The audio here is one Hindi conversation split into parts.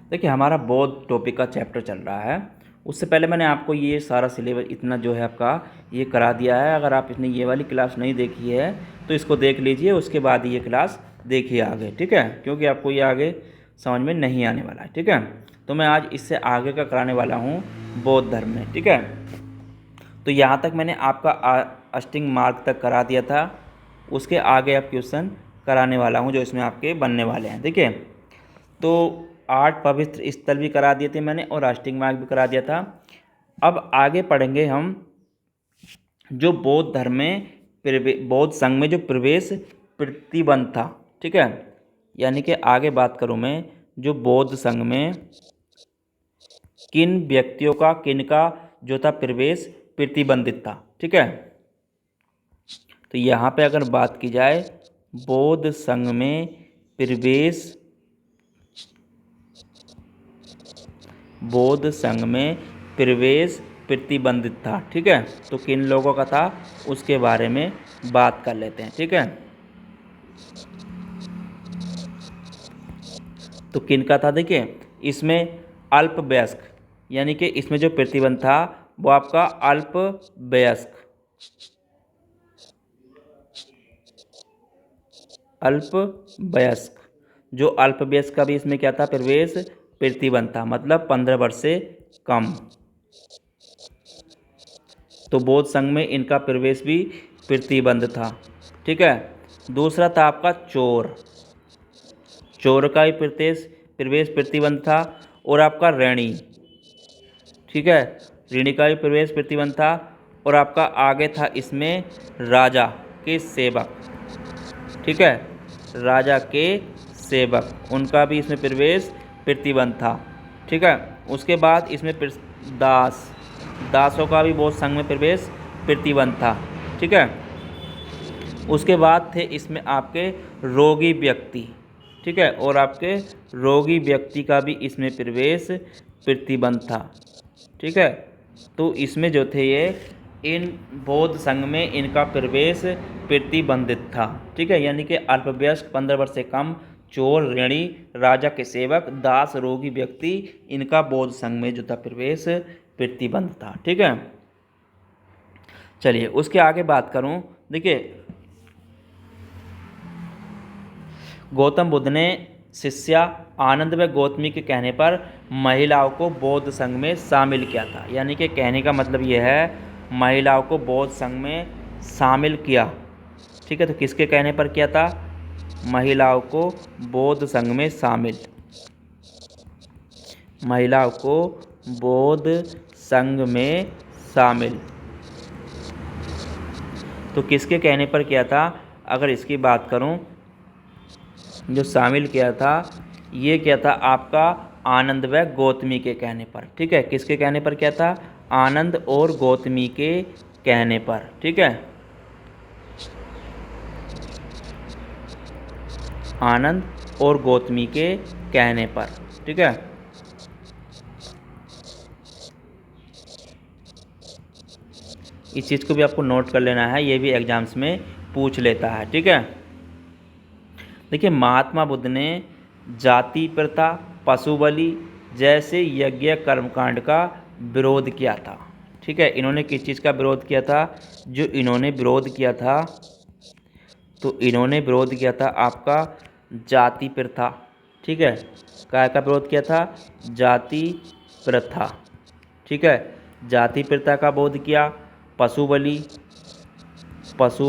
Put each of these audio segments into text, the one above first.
देखिए हमारा बौद्ध टॉपिक का चैप्टर चल रहा है। उससे पहले मैंने आपको ये सारा सिलेबस इतना जो है आपका ये करा दिया है। अगर आप इसने ये वाली क्लास नहीं देखी है तो इसको देख लीजिए, उसके बाद ये क्लास देखिए आगे, ठीक है, क्योंकि आपको ये आगे समझ में नहीं आने वाला है, ठीक है। तो मैं आज इससे आगे का कराने वाला हूँ बौद्ध धर्म में, ठीक है। तो यहाँ तक मैंने आपका अष्टिंग मार्ग तक करा दिया था, उसके आगे आप क्वेश्चन कराने वाला हूँ जो इसमें आपके बनने वाले हैं, ठीक है। तो 8 पवित्र स्थल भी करा दिए थे मैंने और अष्टिंग मार्ग भी करा दिया था। अब आगे पढ़ेंगे हम जो बौद्ध धर्म में बौद्ध संघ में जो प्रवेश प्रतिबंध था, ठीक है। यानी कि आगे बात करूँ मैं जो बौद्ध संघ में किन व्यक्तियों का किन का जो था प्रवेश प्रतिबंधित था, ठीक है। तो यहाँ पे अगर बात की जाए बौद्ध संघ में प्रवेश बौद्ध संघ में प्रवेश प्रतिबंधित था, ठीक है। तो किन लोगों का था उसके बारे में बात कर लेते हैं, ठीक है। तो किन का था, देखिए इसमें अल्पवयस्क, यानी कि इसमें जो प्रतिबंध था वो आपका अल्पवयस्क जो अल्पवयस्क का भी इसमें क्या था प्रवेश प्रतिबंध था, मतलब 15 वर्ष से कम। तो बौद्ध संघ में इनका प्रवेश भी प्रतिबंध था, ठीक है। दूसरा था आपका चोर का भी प्रवेश प्रतिबंध था और आपका ऋणी, ठीक है, ऋणी का भी प्रवेश प्रतिबंध था। और आपका आगे था इसमें राजा के सेवक, ठीक है, राजा के सेवक उनका भी इसमें प्रवेश प्रतिबंध था, ठीक है। उसके बाद इसमें दासों का भी बौद्ध संघ में प्रवेश प्रतिबंध था, ठीक है। उसके बाद थे इसमें आपके रोगी व्यक्ति, ठीक है, और आपके रोगी व्यक्ति का भी इसमें प्रवेश प्रतिबंध था, ठीक है। तो इसमें जो थे ये इन बौद्ध संघ में इनका प्रवेश प्रतिबंधित था, ठीक है। यानी कि अल्पवयस्क 15 वर्ष से कम, चोर, ऋणी, राजा के सेवक, दास, रोगी व्यक्ति, इनका बौद्ध संघ में जो था प्रवेश प्रतिबंध था, ठीक है। चलिए उसके आगे बात करूं, देखिए गौतम बुद्ध ने शिष्या आनंद व गौतमी के कहने पर महिलाओं को बौद्ध संघ में शामिल किया था। यानी कि कहने का मतलब यह है महिलाओं को बौद्ध संघ में शामिल किया, ठीक है। तो किसके कहने पर किया था, महिलाओं को बौद्ध संघ में शामिल, महिलाओं को बौद्ध संघ में शामिल। तो किसके कहने पर किया था, अगर इसकी बात करूं जो शामिल किया था ये क्या था आपका आनंद व गौतमी के कहने पर, ठीक है। किसके कहने पर क्या था, आनंद और गौतमी के कहने पर, ठीक है, आनंद और गौतमी के कहने पर, ठीक है। इस चीज़ को भी आपको नोट कर लेना है, ये भी एग्जाम्स में पूछ लेता है, ठीक है। देखिए महात्मा बुद्ध ने जाति प्रथा, पशु बलि जैसे यज्ञ कर्मकांड का विरोध किया था, ठीक है। इन्होंने किस चीज़ का विरोध किया था, जो इन्होंने विरोध किया था तो इन्होंने विरोध किया था आपका जाति प्रथा, ठीक है। क्या का विरोध किया था, जाति प्रथा, ठीक है, जाति प्रथा का विरोध किया। पशु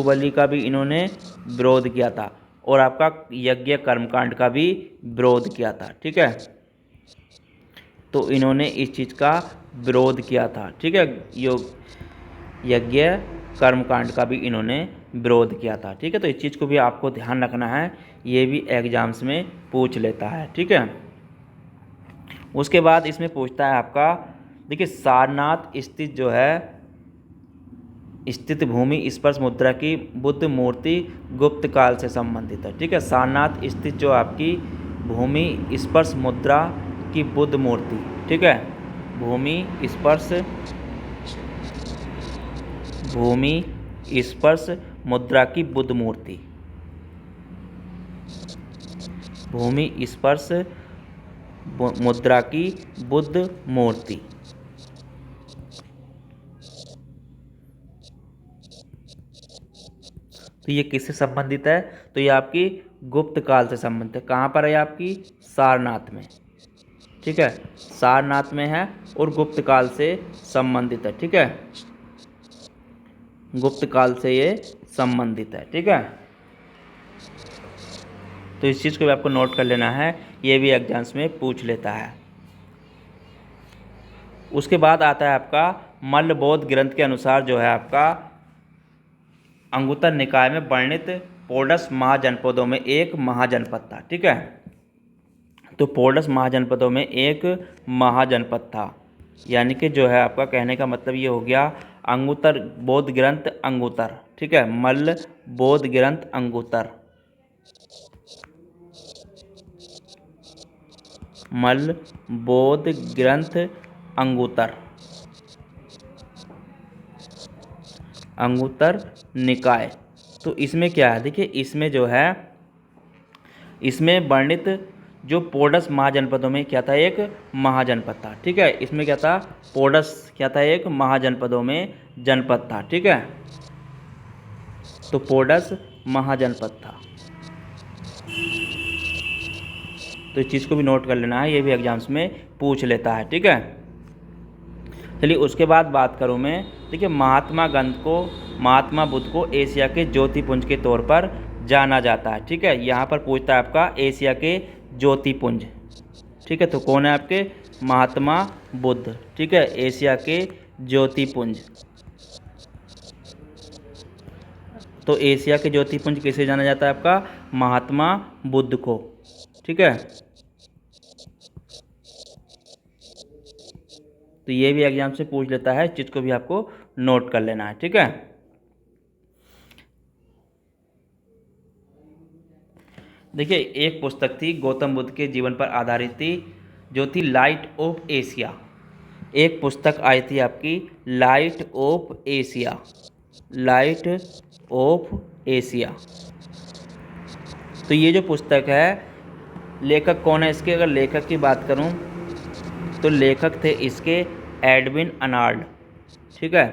बलि का भी इन्होंने विरोध किया था और आपका यज्ञ कर्मकांड का भी विरोध किया था, ठीक है। तो इन्होंने इस चीज़ का विरोध किया था, ठीक है, यज्ञ कर्मकांड का भी इन्होंने विरोध किया था, ठीक है। तो इस चीज़ को भी आपको ध्यान रखना है, ये भी एग्जाम्स में पूछ लेता है, ठीक है। उसके बाद इसमें पूछता है आपका, देखिए सारनाथ स्थित भूमि स्पर्श मुद्रा की बुद्ध मूर्ति गुप्त काल से संबंधित है, ठीक है। सारनाथ स्थित जो आपकी भूमि स्पर्श मुद्रा की बुद्ध मूर्ति, ठीक है, भूमि स्पर्श मुद्रा की बुद्ध मूर्ति, भूमि स्पर्श मुद्रा की बुद्ध मूर्ति। तो ये किससे संबंधित है? तो ये आपकी गुप्त काल से संबंधित है। कहाँ पर है आपकी? सारनाथ में। ठीक है, सारनाथ में है और गुप्त काल से संबंधित है। ठीक है, गुप्त काल से ये संबंधित है। ठीक है, तो इस चीज़ को भी आपको नोट कर लेना है, ये भी एग्जाम्स में पूछ लेता है। उसके बाद आता है आपका मल्लबोध ग्रंथ के अनुसार जो है आपका अंगुत्तर निकाय में वर्णित पोडस महाजनपदों में एक महाजनपद था। ठीक है, तो पोडस महाजनपदों में एक महाजनपद था, यानी कि जो है आपका कहने का मतलब ये हो गया अंगुत्तर बोध ग्रंथ अंगुत्तर। ठीक है, मल्ल बोध ग्रंथ अंगुत्तर, मल्ल बोध ग्रंथ अंगुत्तर, अंगुत्तर निकाय। तो इसमें क्या है, देखिए इसमें जो है, इसमें वर्णित जो पोडस महाजनपदों में क्या था, एक महाजनपद था। ठीक है, इसमें क्या था, पोडस क्या था, एक महाजनपदों में जनपद था। ठीक है, तो पोडस महाजनपद था। तो इस चीज़ को भी नोट कर लेना है, ये भी एग्जाम्स में पूछ लेता है। ठीक है, चलिए उसके बाद बात करूँ मैं। देखिए महात्मा बुद्ध को एशिया के ज्योतिपुंज के तौर पर जाना जाता है। ठीक है, यहाँ पर पूछता है आपका एशिया के ज्योतिपुंज। ठीक है, तो कौन है आपके? महात्मा बुद्ध। ठीक है, एशिया के ज्योतिपुंज। तो एशिया के ज्योतिपुंज किसे जाना जाता है? आपका महात्मा बुद्ध को। ठीक है, तो ये भी एग्जाम से पूछ लेता है, इस चीज़ को भी आपको नोट कर लेना है। ठीक है, देखिए एक पुस्तक थी गौतम बुद्ध के जीवन पर आधारित थी, जो थी लाइट ऑफ एशिया। एक पुस्तक आई थी आपकी light of Asia, light of Asia. तो ये जो पुस्तक है, लेखक कौन है इसके? अगर लेखक की बात करूं तो लेखक थे इसके एडविन अलार्ड। ठीक है,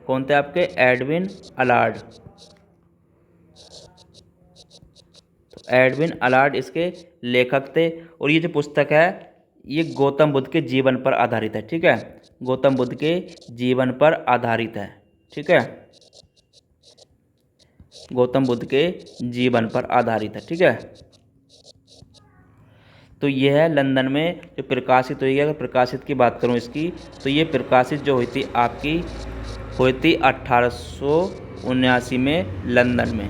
कौन थे आपके? एडविन अलार्ड। तो एडविन अलार्ड इसके लेखक थे, और ये जो पुस्तक है ये गौतम बुद्ध के जीवन पर आधारित है। ठीक है, गौतम बुद्ध के जीवन पर आधारित है। ठीक है, गौतम बुद्ध के जीवन पर आधारित है। ठीक है, तो ये है लंदन में जो प्रकाशित हुई है। अगर प्रकाशित की बात करूँ इसकी, तो ये प्रकाशित जो हुई थी आपकी हुई थी 1879 में लंदन में।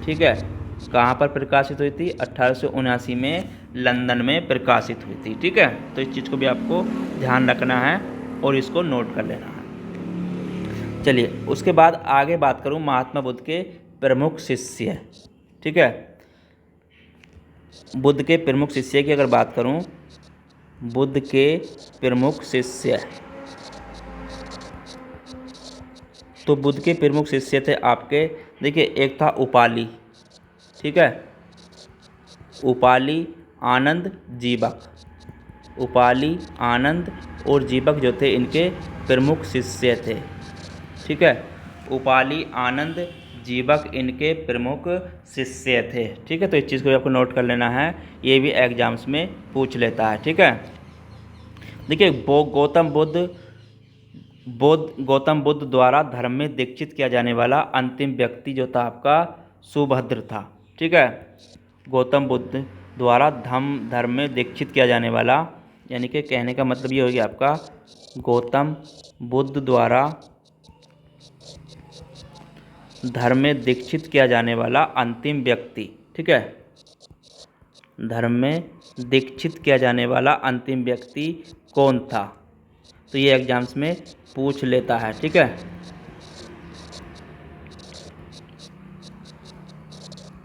ठीक है, कहाँ पर प्रकाशित हुई थी? 1879 में लंदन में प्रकाशित हुई थी। ठीक है, तो इस चीज़ को भी आपको ध्यान रखना है और इसको नोट कर लेना है। चलिए उसके बाद आगे बात करूँ महात्मा बुद्ध के प्रमुख शिष्य। ठीक है, बुद्ध के प्रमुख शिष्य की अगर बात करूं, बुद्ध के प्रमुख शिष्य, तो बुद्ध के प्रमुख शिष्य थे आपके, देखिए एक था उपाली। ठीक है, उपाली, आनंद, जीवक। उपाली, आनंद और जीवक जो थे इनके प्रमुख शिष्य थे। ठीक है, उपाली, आनंद, जीवक इनके प्रमुख शिष्य थे। ठीक है, तो इस चीज़ को आपको नोट कर लेना है, ये भी एग्जाम्स में पूछ लेता है। ठीक है, देखिए गौतम बुद्ध द्वारा धर्म में दीक्षित किया जाने वाला अंतिम व्यक्ति जो था आपका सुभद्र था। ठीक है, गौतम बुद्ध द्वारा धर्म में दीक्षित किया जाने वाला, यानी कि कहने का मतलब ये हो गया आपका गौतम बुद्ध द्वारा धर्म में दीक्षित किया जाने वाला अंतिम व्यक्ति। ठीक है, धर्म में दीक्षित किया जाने वाला अंतिम व्यक्ति कौन था? तो ये एग्जाम्स में पूछ लेता है। ठीक है,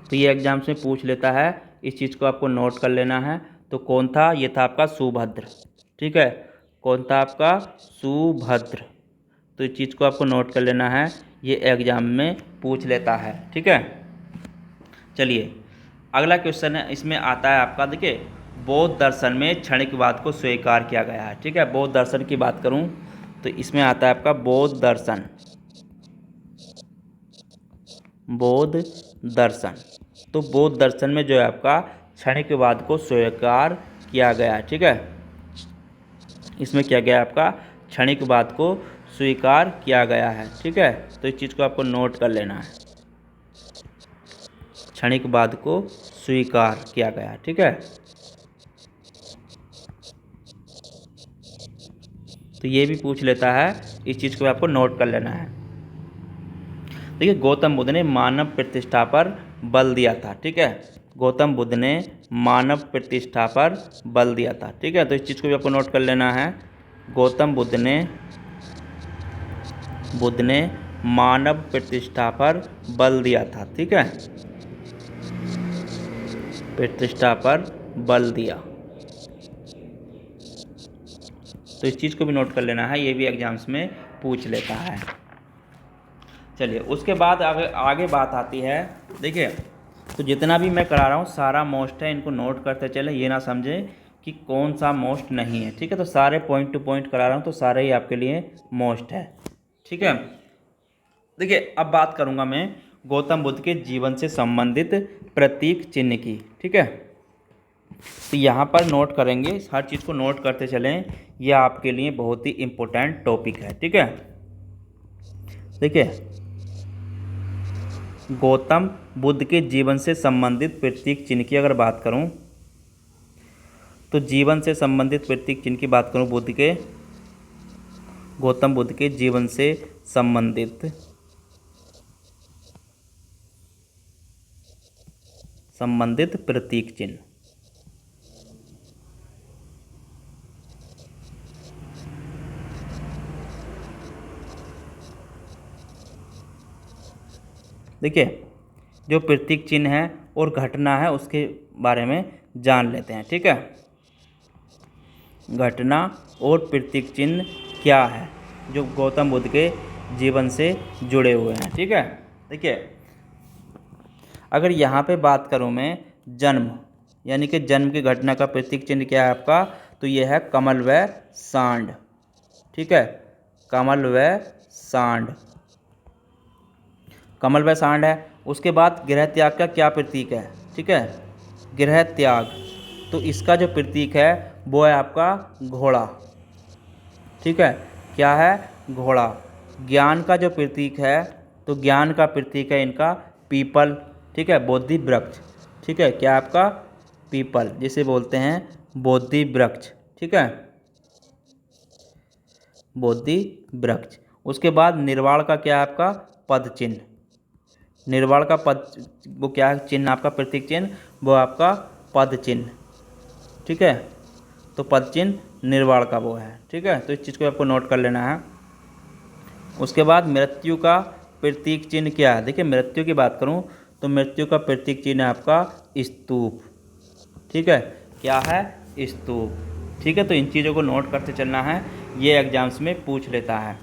तो ये एग्जाम्स में पूछ लेता है, इस चीज़ को आपको नोट कर लेना है। तो कौन था? ये था आपका सुभद्र। ठीक है, कौन था आपका? सुभद्र। तो इस चीज़ को आपको नोट कर लेना है, ये एग्जाम में पूछ लेता है। ठीक है, चलिए अगला क्वेश्चन है, इसमें आता है आपका, देखिए बौद्ध दर्शन में क्षणिकवाद को स्वीकार किया गया है। ठीक है, बौद्ध दर्शन की बात करूं तो इसमें आता है आपका बौद्ध दर्शन। बौद्ध दर्शन, तो बौद्ध दर्शन में जो है आपका क्षणिकवाद को स्वीकार किया गया है। ठीक है, इसमें किया गया आपका क्षणिकवाद को स्वीकार किया गया है। ठीक है, तो इस चीज़ को आपको नोट कर लेना है, क्षणिकवाद को स्वीकार किया गया। ठीक है, तो ये भी पूछ लेता है, इस चीज़ को आपको नोट कर लेना है। देखिए, गौतम बुद्ध ने मानव प्रतिष्ठा पर बल दिया था। ठीक है, गौतम बुद्ध ने मानव प्रतिष्ठा पर बल दिया था। ठीक है, तो इस चीज़ को भी आपको नोट कर लेना है। गौतम बुद्ध ने मानव प्रतिष्ठा पर बल दिया था। ठीक है, प्रतिष्ठा पर बल दिया, तो इस चीज़ को भी नोट कर लेना है, ये भी एग्जाम्स में पूछ लेता है। चलिए, उसके बाद आगे बात आती है। देखिए, तो जितना भी मैं करा रहा हूँ सारा मोस्ट है, इनको नोट करते चले, ये ना समझें कि कौन सा मोस्ट नहीं है। ठीक है, तो सारे पॉइंट टू पॉइंट करा रहा हूँ, तो सारे ही आपके लिए मोस्ट है। ठीक है, देखिए अब बात करूँगा मैं गौतम बुद्ध के जीवन से संबंधित प्रतीक चिन्ह की। ठीक है, तो यहाँ पर नोट करेंगे, हर चीज़ को नोट करते चलें, यह आपके लिए बहुत ही इम्पोर्टेंट टॉपिक है। ठीक है, देखिए, गौतम बुद्ध के जीवन से संबंधित प्रतीक चिन्ह की अगर बात करूं, तो जीवन से संबंधित प्रतीक चिन्ह की बात करूं, गौतम बुद्ध के जीवन से संबंधित प्रतीक चिन्ह। देखिए, जो प्रतीक चिन्ह है और घटना है उसके बारे में जान लेते हैं। ठीक है, घटना और प्रतीक चिन्ह क्या है जो गौतम बुद्ध के जीवन से जुड़े हुए हैं। ठीक है, देखिए, अगर यहाँ पे बात करूँ मैं जन्म, यानी कि जन्म की घटना का प्रतीक चिन्ह क्या है आपका, तो यह है कमल व सांड। ठीक है, कमल व सांड, कमल व सांड है। उसके बाद गृह त्याग का क्या प्रतीक है? ठीक है, गृह त्याग, तो इसका जो प्रतीक है वो है आपका घोड़ा। ठीक है, क्या है? घोड़ा। ज्ञान का जो प्रतीक है, तो ज्ञान का प्रतीक है इनका पीपल। ठीक है, बोधि वृक्ष। ठीक है, क्या आपका? पीपल, जिसे बोलते हैं बोधि वृक्ष। ठीक है, बोधि वृक्ष। उसके बाद निर्वाण का क्या है आपका? पद चिन्ह। निर्वाण का पद, वो क्या है चिन्ह आपका, प्रतीक चिन्ह? वो आपका पद चिन्ह। ठीक है, तो पद चिन्ह निर्वाण का वो है। ठीक है, तो इस चीज़ को आपको नोट कर लेना है। उसके बाद मृत्यु का प्रतीक चिन्ह क्या है? देखिए, मृत्यु की बात करूं तो मृत्यु का प्रतीक चिन्ह है आपका स्तूप। ठीक है, क्या है? स्तूप। ठीक है, तो इन चीज़ों को नोट करते चलना है, ये एग्जाम्स में पूछ लेता है।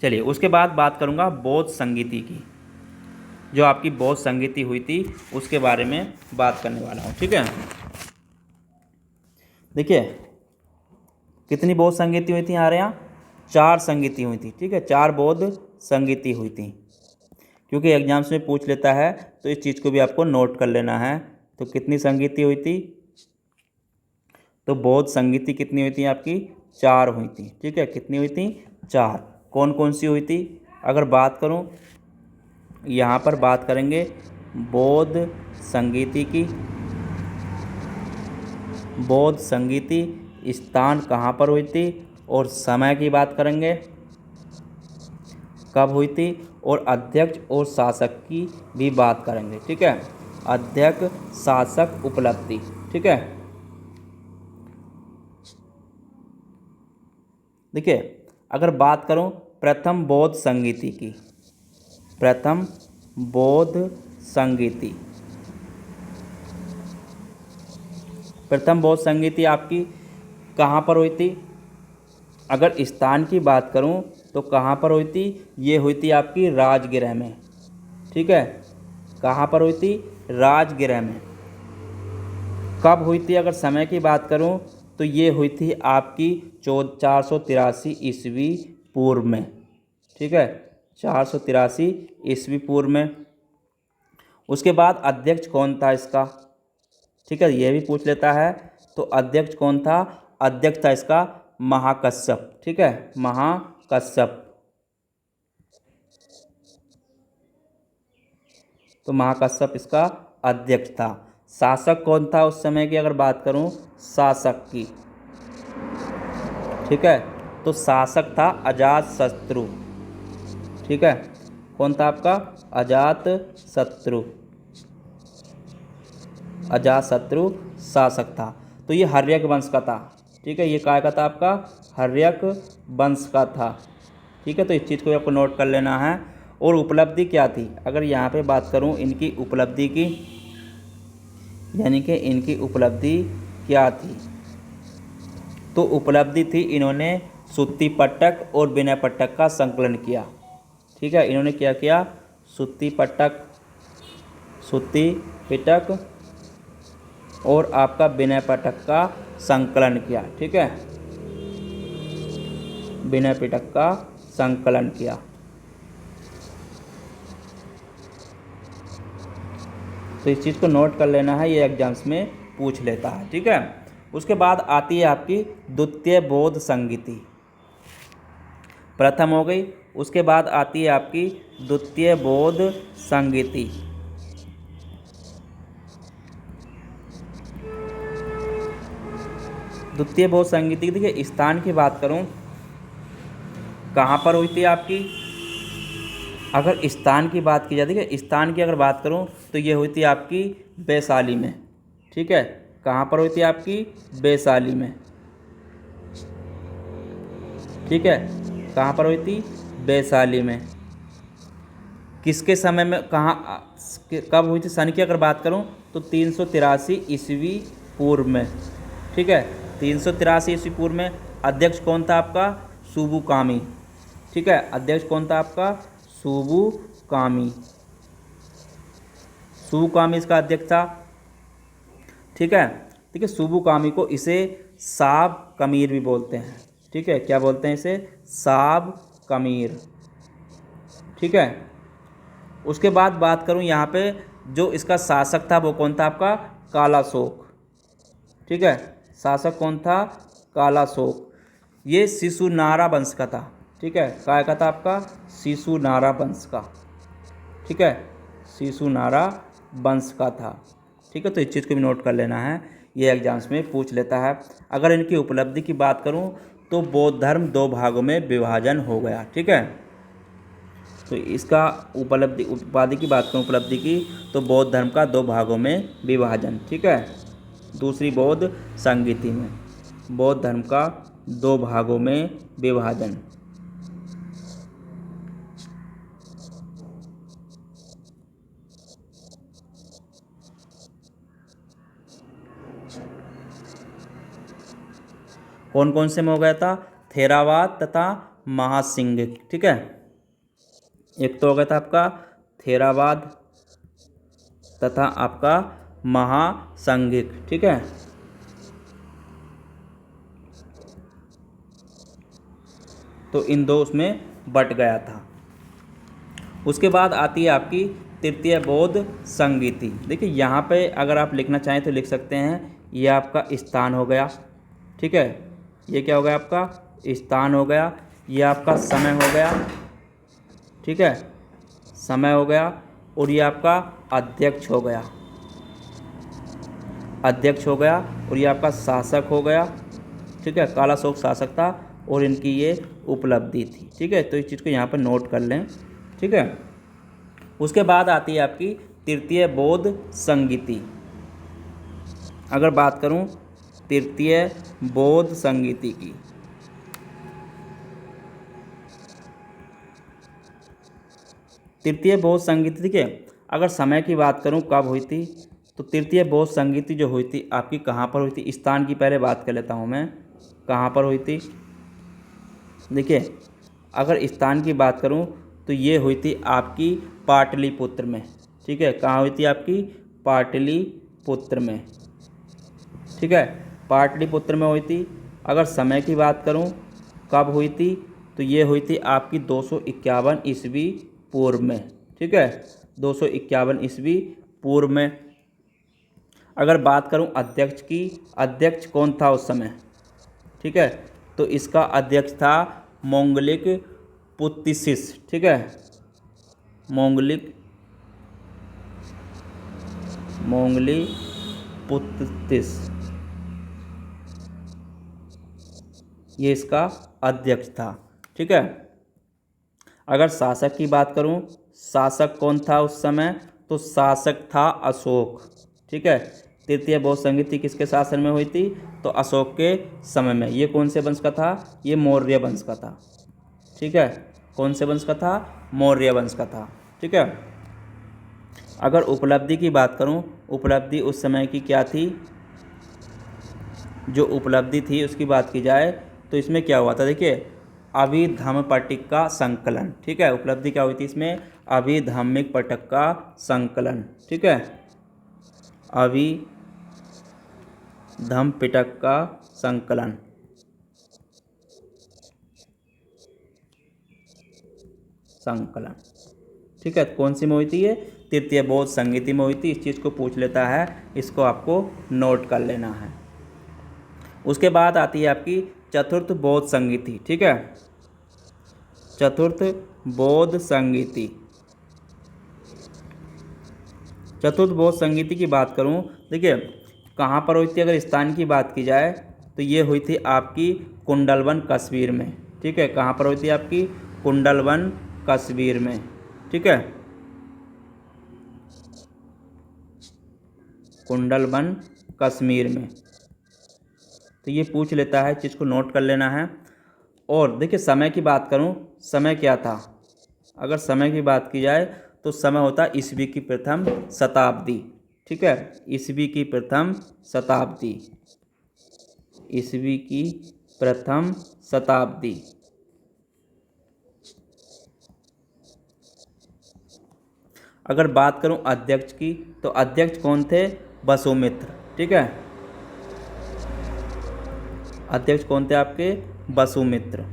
चलिए, उसके बाद बात करूंगा बौद्ध संगीति की। जो आपकी बौद्ध संगीति हुई थी उसके बारे में बात करने वाला हूँ। ठीक है, देखिए कितनी बौद्ध संगीति हुई थी हमारे यहाँ? 4 संगीति हुई थी। ठीक है, 4 बौद्ध संगीति हुई थी, क्योंकि एग्जाम्स में पूछ लेता है, तो इस चीज़ को भी आपको नोट कर लेना है। तो कितनी संगीति हुई थी? तो बौद्ध संगीति कितनी हुई थी आपकी? 4 हुई थी। ठीक है, कितनी हुई थी? 4। कौन कौन सी हुई थी? अगर बात करूं, यहाँ पर बात करेंगे बौद्ध संगीति की। बौद्ध संगीति स्थान कहाँ पर हुई थी और समय की बात करेंगे, कब हुई थी, और अध्यक्ष और शासक की भी बात करेंगे। ठीक है, अध्यक्ष, शासक, उपलब्धि। ठीक है, देखिए अगर बात करूं प्रथम बौद्ध संगीति की, प्रथम बौद्ध संगीति, प्रथम बौद्ध संगीति आपकी कहाँ पर हुई थी? अगर स्थान की बात करूं तो कहाँ पर हुई थी? ये हुई थी आपकी राजगृह में। ठीक है, कहाँ पर हुई थी? राजगृह में। कब हुई थी अगर समय की बात करूं तो ये हुई थी आपकी 483 ईस्वी पूर्व में। ठीक है, 483 ईस्वी पूर्व में। उसके बाद अध्यक्ष कौन था इसका, ठीक है, ये भी पूछ लेता है। तो अध्यक्ष कौन था, अध्यक्ष था इसका महाकश्यप। ठीक है, महाकश्यप। तो महाकश्यप इसका अध्यक्ष था। शासक कौन था उस समय की अगर बात करूं, शासक की, ठीक है, तो शासक था अजातशत्रु। ठीक है, कौन था आपका, अजातशत्रु। अजातशत्रु शासक था। तो ये हर्यक वंश का था। ठीक है, ये काय का था आपका, हर्यक वंश का था। ठीक है, तो इस चीज़ को आपको नोट कर लेना है। और उपलब्धि क्या थी, अगर यहाँ पे बात करूँ इनकी उपलब्धि की, यानी कि इनकी उपलब्धि क्या थी, तो उपलब्धि थी इन्होंने सुत्ती पिटक और विनय पिटक का संकलन किया। ठीक है, इन्होंने क्या किया, सुत्ती पिटक और आपका विनय पिटक का संकलन किया। ठीक है, विनय पिटक का संकलन किया। तो इस चीज़ को नोट कर लेना है, ये एग्जाम्स में पूछ लेता है। ठीक है, उसके बाद आती है आपकी द्वितीय बौद्ध संगीति, प्रथम हो गई। उसके बाद आती है आपकी द्वितीय बौद्ध संगीति। द्वितीय बौद्ध संगीति की देखिए स्थान की बात करूं, कहाँ पर हुई थी आपकी, अगर स्थान की बात की जाती है, स्थान की अगर बात करूं तो ये हुई थी आपकी वैशाली में। ठीक है, कहाँ पर हुई थी आपकी, वैशाली में। ठीक है, कहाँ पर हुई थी, वैशाली में। किसके समय में, कहाँ, कब हुई थी, सन की अगर बात करूं तो 383 ईस्वी पूर्व में। ठीक है, 383 ईस्वी पूर्व में। अध्यक्ष कौन था आपका, सुबुकामी। ठीक है, अध्यक्ष कौन था आपका, सुबुकामी। सुबुकामी इसका अध्यक्ष था। ठीक है, ठीक है, सुबुकामी को इसे साब कमीर भी बोलते हैं। ठीक है, क्या बोलते हैं इसे, साब कमीर। ठीक है, उसके बाद बात करूं यहाँ पे जो इसका शासक था वो कौन था आपका, कालाशोक। ठीक है, शासक कौन था, कालाशोक। ये शिशुनारा वंश का था। ठीक है, काय का था आपका, शिशुनारा वंश का। ठीक है, शिशुनारा वंश का था। ठीक है, तो इस चीज़ को भी नोट कर लेना है, ये एग्जाम्स में पूछ लेता है। अगर इनकी उपलब्धि की बात करूं तो बौद्ध धर्म 2 भागों में विभाजन हो गया। ठीक है, तो इसका उपाधि की बात करूं, उपलब्धि की, तो बौद्ध धर्म का 2 भागों में विभाजन। ठीक है, दूसरी बौद्ध संगीति में बौद्ध धर्म का 2 भागों में विभाजन। कौन कौन से में हो गया था, थेरावाद तथा महासिंगिक। ठीक है, एक तो हो गया था आपका थेरावाद तथा आपका महासंघिक। ठीक है, तो इन दो उसमें बट गया था। उसके बाद आती है आपकी तृतीय बौद्ध संगीति। देखिए यहाँ पे अगर आप लिखना चाहें तो लिख सकते हैं, ये आपका स्थान हो गया। ठीक है, ये क्या हो गया आपका, स्थान हो गया। ये आपका समय हो गया। ठीक है, समय हो गया। और ये आपका अध्यक्ष हो गया, अध्यक्ष हो गया। और ये आपका शासक हो गया। ठीक है, कालाशोक शासक था और इनकी ये उपलब्धि थी। ठीक है, तो इस चीज़ को यहाँ पर नोट कर लें। ठीक है, उसके बाद आती है आपकी तृतीय बौद्ध संगीति। अगर बात करूँ तृतीय बौद्ध संगीति की, तृतीय बौद्ध संगीति, ठीक है, अगर समय की बात करूं कब हुई थी, तो तृतीय बौद्ध संगीति जो हुई थी आपकी कहाँ पर हुई थी, स्थान की पहले बात कर लेता हूं मैं, कहाँ पर हुई थी। देखिए अगर स्थान की बात करूं तो ये हुई थी आपकी पाटलिपुत्र में। ठीक है, कहाँ हुई थी आपकी, पाटलिपुत्र में। ठीक है, पाटलिपुत्र में हुई थी। अगर समय की बात करूं कब हुई थी, तो ये हुई थी आपकी 251 ईस्वी पूर्व में। ठीक है, 251 ईस्वी पूर्व में। अगर बात करूं अध्यक्ष की, अध्यक्ष कौन था उस समय? ठीक है, तो इसका अध्यक्ष था मौंगलिक पुत्तिसिस। ठीक है, मौंगली पुत्तिस, ये इसका अध्यक्ष था। ठीक है, अगर शासक की बात करूं, शासक कौन था उस समय? तो शासक था अशोक। ठीक है, तृतीय बौद्ध संहिता किसके शासन में हुई थी? तो अशोक के समय में। ये कौन से वंश का था? ये मौर्य वंश का था। ठीक है, कौन से वंश का था? मौर्य वंश का था। ठीक है, अगर उपलब्धि की बात करूं, उपलब्धि उस समय की क्या थी? जो उपलब्धि थी उसकी बात की जाए तो इसमें क्या हुआ था, देखिए, अभिधम्मपट्टिका का संकलन। ठीक है, उपलब्धि क्या हुई थी इसमें? अभिधम्मिक पटक का संकलन। ठीक है, अभिधम्मपिटक का संकलन। ठीक है, कौन सी में हुई थी? ये तृतीय बौद्ध संहिता में हुई थी। इस चीज़ को पूछ लेता है, इसको आपको नोट कर लेना है। उसके बाद आती है आपकी चतुर्थ बौद्ध संहिता। ठीक है, चतुर्थ बौद्ध संहिता। चतुर्थ बौद्ध संहिता की बात करूं, देखिए कहाँ पर हुई थी? अगर स्थान की बात की जाए तो ये हुई थी आपकी कुंडलवन कश्मीर में। ठीक है, कहाँ पर हुई थी? आपकी कुंडलवन कश्मीर में। ठीक है, कुंडलवन कश्मीर में। तो ये पूछ लेता है, चीज़ को नोट कर लेना है। और देखिए समय की बात करूं, समय क्या था? अगर समय की बात की जाए तो समय होता है ईस्वी की प्रथम शताब्दी। ठीक है, ईस्वी की प्रथम शताब्दी, ईस्वी की प्रथम शताब्दी। अगर बात करूं अध्यक्ष की, तो अध्यक्ष कौन थे? वसुमित्र। ठीक है, अध्यक्ष कौन थे आपके? वसुमित्र।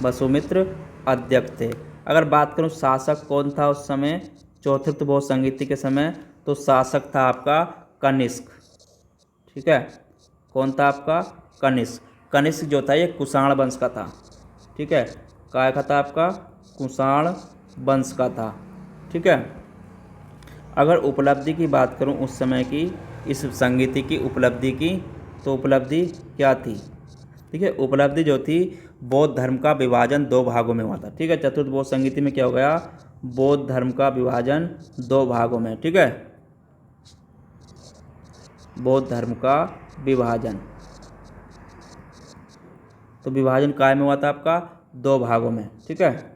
वसुमित्र अध्यक्ष थे। अगर बात करूं शासक कौन था उस समय, चतुर्थ बौद्ध संहिता के समय, तो शासक था आपका कनिष्क। ठीक है, कौन था आपका? कनिष्क। कनिष्क जो था ये कुषाण वंश का था। ठीक है, काय का था? आपका कुषाण वंश का था। ठीक है, अगर उपलब्धि की बात करूं उस समय की, इस संहिता की उपलब्धि की, तो उपलब्धि क्या थी? ठीक है, उपलब्धि जो थी बौद्ध धर्म का विभाजन 2 भागों में हुआ था। ठीक है, चतुर्थ बौद्ध संहिता में क्या हो गया? बौद्ध धर्म का विभाजन 2 भागों में। ठीक है, बौद्ध धर्म का विभाजन, तो विभाजन काय में हुआ था आपका? 2 भागों में। ठीक है,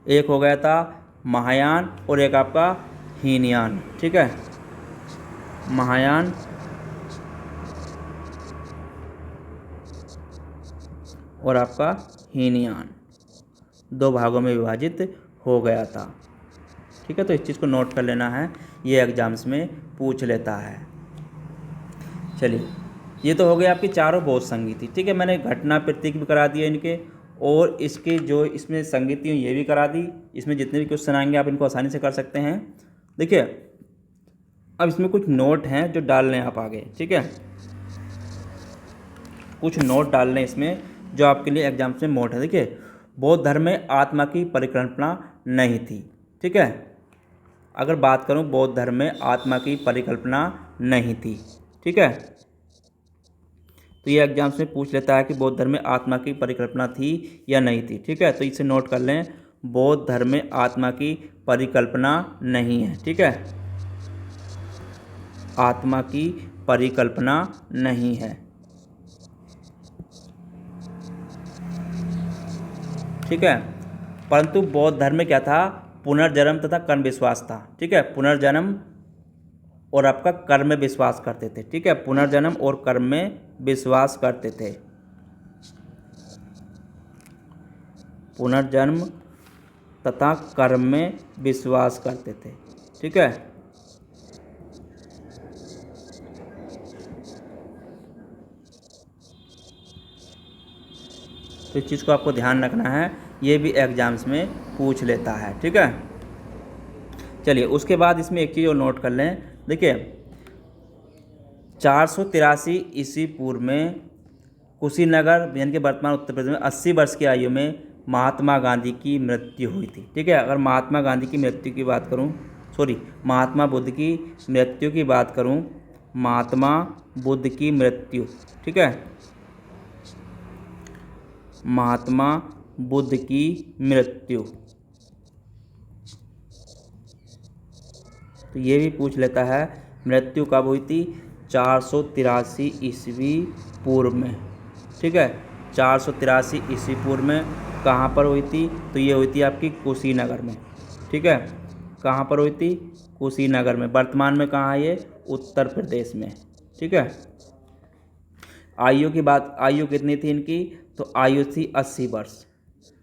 एक हो गया था महायान और एक आपका हीनयान। ठीक है, महायान और आपका हीनयान 2 भागों में विभाजित हो गया था। ठीक है, तो इस चीज़ को नोट कर लेना है, ये एग्जाम्स में पूछ लेता है। चलिए, ये तो हो गया आपकी चारों बौद्ध संगीति। ठीक है, मैंने घटना प्रतीक भी करा दिए इनके, और इसके जो इसमें संगीति ये भी करा दी। इसमें जितने भी क्वेश्चन आएंगे आप इनको आसानी से कर सकते हैं। देखिए, अब इसमें कुछ नोट हैं जो डालने आप आगे। ठीक है, कुछ नोट डालने इसमें जो आपके लिए एग्जाम्स में नोट है। देखिए, बौद्ध धर्म में आत्मा की परिकल्पना नहीं थी। ठीक है, अगर बात करूं बौद्ध धर्म में आत्मा की परिकल्पना नहीं थी। ठीक है, तो ये एग्जाम्स में पूछ लेता है कि बौद्ध धर्म में आत्मा की परिकल्पना थी या नहीं थी। ठीक है, तो इसे नोट कर लें, बौद्ध धर्म में आत्मा की परिकल्पना नहीं है। ठीक है, आत्मा की परिकल्पना नहीं है। ठीक है, परंतु बौद्ध धर्म में क्या था? पुनर्जन्म तथा कर्म विश्वास था। ठीक है, पुनर्जन्म और आपका कर्म में विश्वास करते थे। ठीक है, पुनर्जन्म और कर्म में विश्वास करते थे। पुनर्जन्म तथा कर्म में विश्वास करते थे। ठीक है। तो इस चीज़ को आपको ध्यान रखना है, ये भी एग्जाम्स में पूछ लेता है, ठीक है। चलिए उसके बाद इसमें एक चीज़ और नोट कर लें, देखिए 483 ईस्वी पूर्व में कुशीनगर यानी कि वर्तमान उत्तर प्रदेश में 80 वर्ष की आयु में महात्मा गांधी की मृत्यु हुई थी, ठीक है। अगर महात्मा गांधी की मृत्यु की बात करूं, महात्मा बुद्ध की मृत्यु की बात करूं, महात्मा बुद्ध की मृत्यु, ठीक है, महात्मा बुद्ध की मृत्यु, तो ये भी पूछ लेता है मृत्यु कब हुई थी, 483 ईस्वी पूर्व में, ठीक है। 483 ईस्वी पूर्व में कहाँ पर हुई थी, तो ये हुई थी आपकी कुशीनगर में, ठीक है। कहाँ पर हुई थी, कुशीनगर में। वर्तमान में कहाँ है ये, उत्तर प्रदेश में, ठीक है। आयु की बात, आयु कितनी थी इनकी, तो आयु थी 80 वर्ष,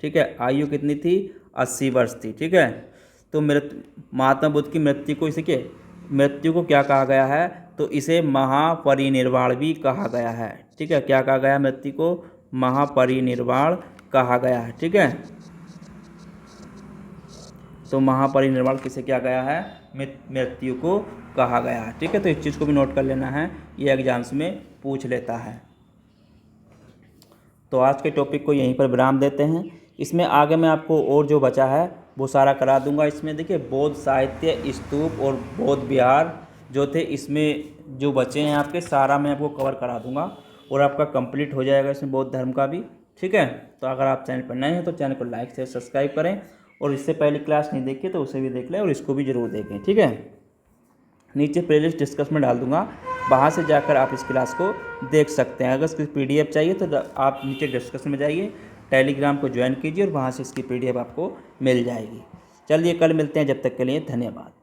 ठीक है। आयु कितनी थी, 80 वर्ष थी, ठीक है। तो महात्मा बुद्ध की मृत्यु को इसे मृत्यु को क्या कहा गया है, तो इसे महापरिनिर्वाण भी कहा गया है, ठीक है। क्या कहा गया है, मृत्यु को महापरिनिर्वाण कहा गया है, ठीक है। तो महापरिनिर्वाण किसे क्या गया है, मृत्यु को कहा गया है, ठीक है। तो इस चीज़ को भी नोट कर लेना है, ये एग्जाम्स में पूछ लेता है। तो आज के टॉपिक को यहीं पर विराम देते हैं। इसमें आगे मैं आपको और जो बचा है वो सारा करा दूंगा। इसमें देखिए बौद्ध साहित्य, स्तूप और बौद्ध विहार जो थे, इसमें जो बचे हैं आपके, सारा मैं आपको कवर करा दूंगा और आपका कंप्लीट हो जाएगा इसमें बौद्ध धर्म का भी, ठीक है। तो अगर आप चैनल पर नए हैं तो चैनल को लाइक शेयर सब्सक्राइब करें, और इससे पहले क्लास नहीं देखी तो उसे भी देख लें और इसको भी ज़रूर देखें, ठीक है। नीचे प्लेलिस्ट डिस्कस में डाल दूंगा, वहाँ से जाकर आप इस क्लास को देख सकते हैं। अगर इसकी PDF चाहिए तो आप नीचे डिस्कशन में जाइए, टेलीग्राम को ज्वाइन कीजिए और वहाँ से इसकी PDF आपको मिल जाएगी। चलिए कल मिलते हैं, जब तक के लिए धन्यवाद।